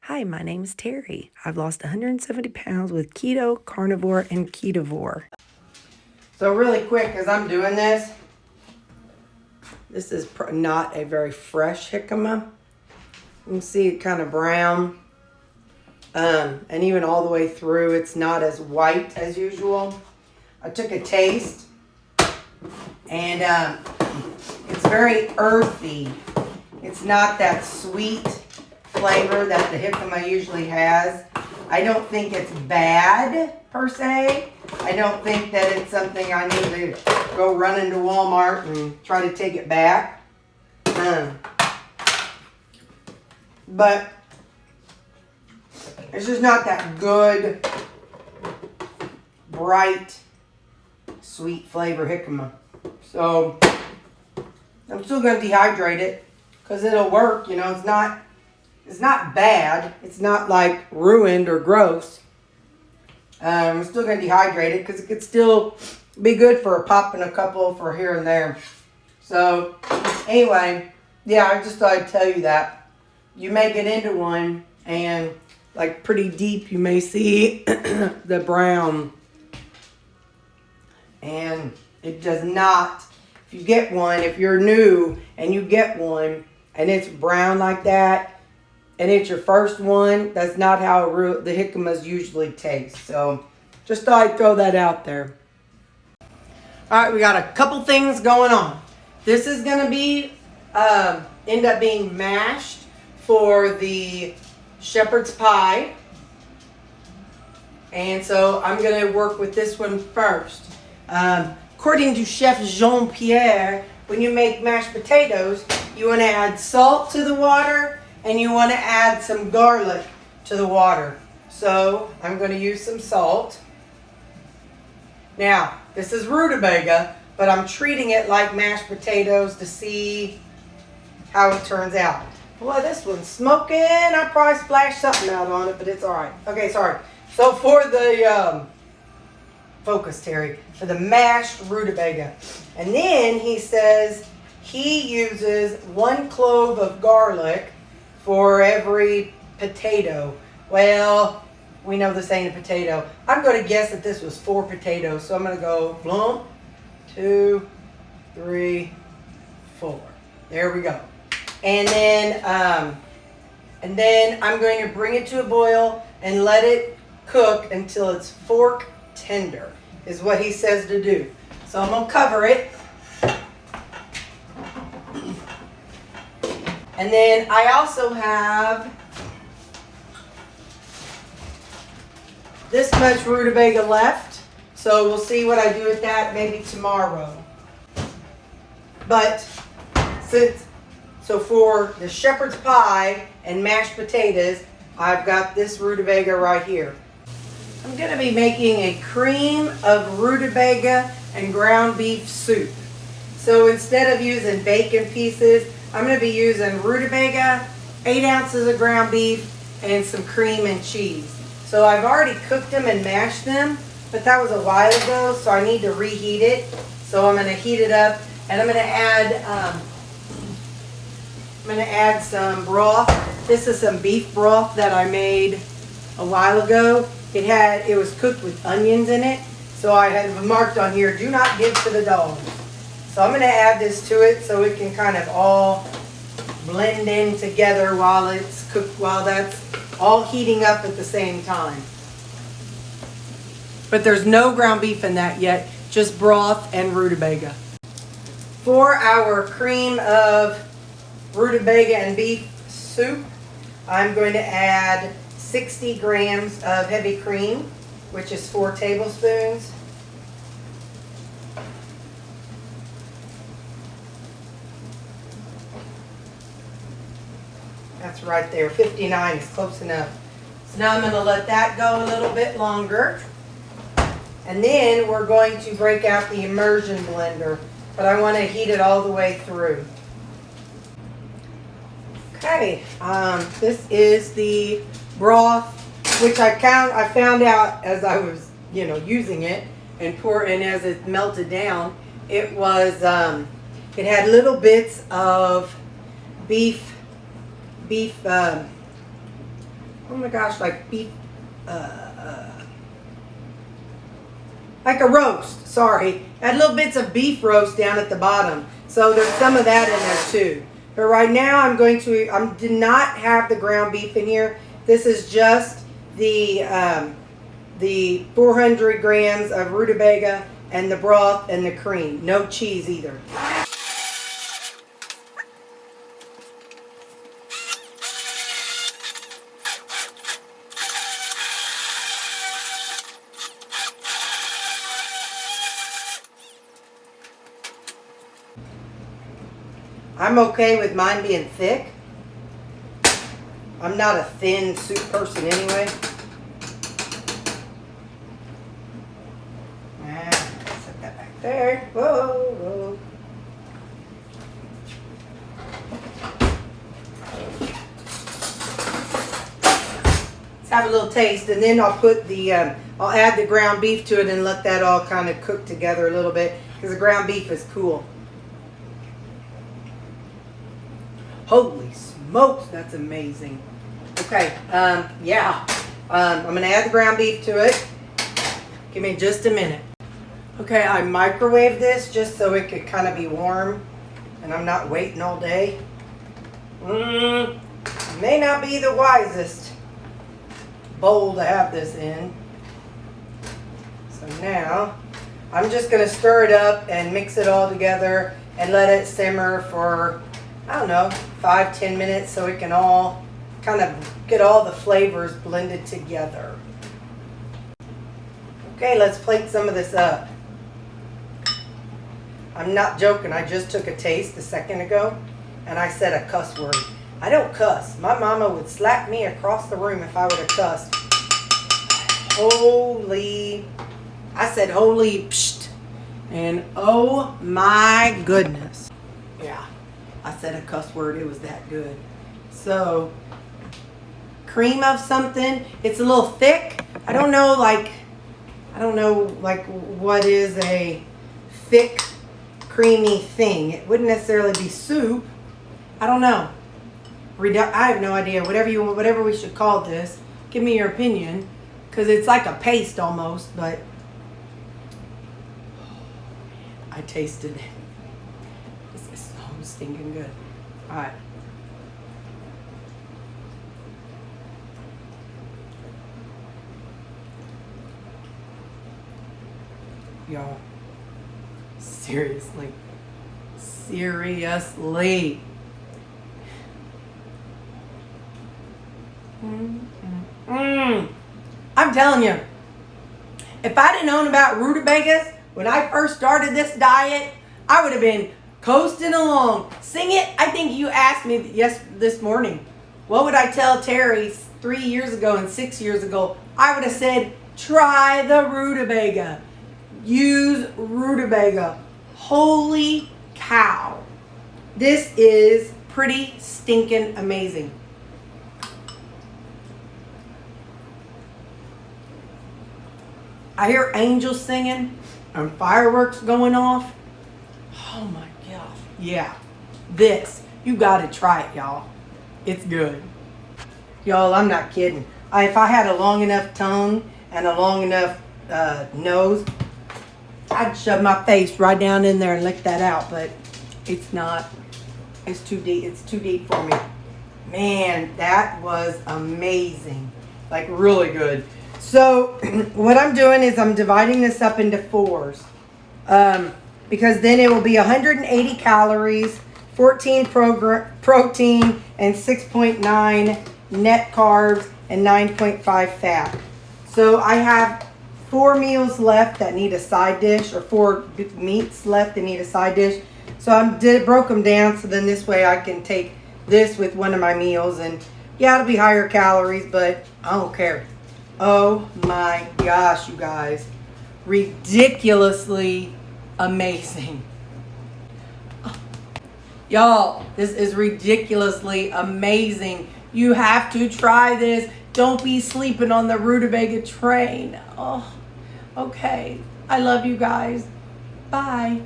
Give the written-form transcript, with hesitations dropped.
Hi, my name is Terry. I've lost 170 pounds with keto, carnivore, and ketovore. So really quick, as I'm doing this is not a very fresh jicama. You can see it kind of brown. And even all the way through, it's not as white as usual. I took a taste, and it's very earthy. It's not that sweet flavor that the jicama usually has. I don't think it's bad per se. I don't think that it's something I need to go run into Walmart and try to take it back. But it's just not that good, bright, sweet flavor jicama. So I'm still going to dehydrate it because it'll work. You know, it's not bad. It's not like ruined or gross. I'm still going to dehydrate it because it could still be good for popping a couple for here and there. So anyway, yeah, I just thought I'd tell you that. You may get into one and like pretty deep you may see the brown. And it does not, if you get one, if you're new and you get one and it's brown like that, and it's your first one, that's not how the jicamas usually taste. So just thought I'd throw that out there. All right, we got a couple things going on. This is going to be, end up being mashed for the shepherd's pie. And so I'm going to work with this one first. According to Chef Jean-Pierre, when you make mashed potatoes, you want to add salt to the water and you want to add some garlic to the water. So I'm going to use some salt. Now, this is rutabaga, but I'm treating it like mashed potatoes to see how it turns out. Boy, this one's smoking. I probably splashed something out on it, but it's all right. Okay, sorry. So for the, focus, Terry, for the mashed rutabaga. And then he says he uses 1 clove of garlic for every potato. Well, we know this ain't a potato. I'm going to guess that this was 4 potatoes. So I'm going to go 1, 2, 3, 4. There we go. And then I'm going to bring it to a boil and let it cook until it's fork tender, is what he says to do. So I'm going to cover it. And then I also have this much rutabaga left. So we'll see what I do with that maybe tomorrow. But so for the shepherd's pie and mashed potatoes, I've got this rutabaga right here. I'm going to be making a cream of rutabaga and ground beef soup. So instead of using bacon pieces, I'm going to be using rutabaga, 8 ounces of ground beef, and some cream and cheese. So I've already cooked them and mashed them, but that was a while ago, so I need to reheat it. So I'm going to heat it up, and I'm going to add some broth. This is some beef broth that I made a while ago. It was cooked with onions in it, so I had marked on here, do not give to the dogs. So I'm going to add this to it so it can kind of all blend in together while it's cooked, while that's all heating up at the same time. But there's no ground beef in that yet, just broth and rutabaga. For our cream of rutabaga and beef soup, I'm going to add 60 grams of heavy cream, which is 4 tablespoons. That's right there, 59 is close enough. So now I'm going to let that go a little bit longer. And then we're going to break out the immersion blender, but I want to heat it all the way through. Okay, this is the broth, which I found out as I was, using it and as it melted down, it had little bits of beef oh my gosh, like beef, like a roast, sorry. Had little bits of beef roast down at the bottom. So there's some of that in there too. But right now I did not have the ground beef in here. This is just the 400 grams of rutabaga and the broth and the cream. No cheese either. I'm okay with mine being thick. I'm not a thin soup person anyway. Set that back there. Whoa, whoa. Let's have a little taste, and then I'll put I'll add the ground beef to it and let that all kind of cook together a little bit, because the ground beef is cool. Holy smokes, that's amazing. Okay, yeah. I'm going to add the ground beef to it. Give me just a minute. Okay, I microwaved this just so it could kind of be warm, and I'm not waiting all day. May not be the wisest bowl to have this in. So now, I'm just going to stir it up and mix it all together and let it simmer for, I don't know, 5-10 minutes so it can all kind of get all the flavors blended together. Okay, let's plate some of this up. I'm not joking, I just took a taste a second ago and I said a cuss word. I don't cuss. My mama would slap me across the room if I would have cussed. Holy, I said holy psht, and oh my goodness. Yeah. I said a cuss word, it was that good. So, cream of something. It's a little thick. I don't know what is a thick, creamy thing. It wouldn't necessarily be soup. I don't know. I have no idea. Whatever we should call this. Give me your opinion. Because it's like a paste almost, but I tasted it. This is so stinking good. All right. Y'all, seriously. I'm telling you, if I didn't known about rutabagas when I first started this diet, I would have been coasting along. Sing it. I think you asked me this morning, what would I tell Terry 3 years ago and 6 years ago? I would have said, try the rutabaga. Use rutabaga. Holy cow. This is pretty stinking amazing. I hear angels singing and fireworks going off. Oh my gosh. Yeah. You gotta try it, y'all. It's good. Y'all, I'm not kidding. If I had a long enough tongue and a long enough nose, I'd shove my face right down in there and lick that out, but it's not. It's too deep. It's too deep for me. Man, that was amazing. Like, really good. So, what I'm doing is I'm dividing this up into 4s. Because then it will be 180 calories, 14 protein, and 6.9 net carbs, and 9.5 fat. So, I have 4 meals left that need a side dish, or 4 meats left that need a side dish. So I broke them down, so then this way I can take this with one of my meals, and yeah, it'll be higher calories, but I don't care. Oh my gosh, you guys. Ridiculously amazing. Y'all, this is ridiculously amazing. You have to try this. Don't be sleeping on the rutabaga train. Oh, okay. I love you guys. Bye.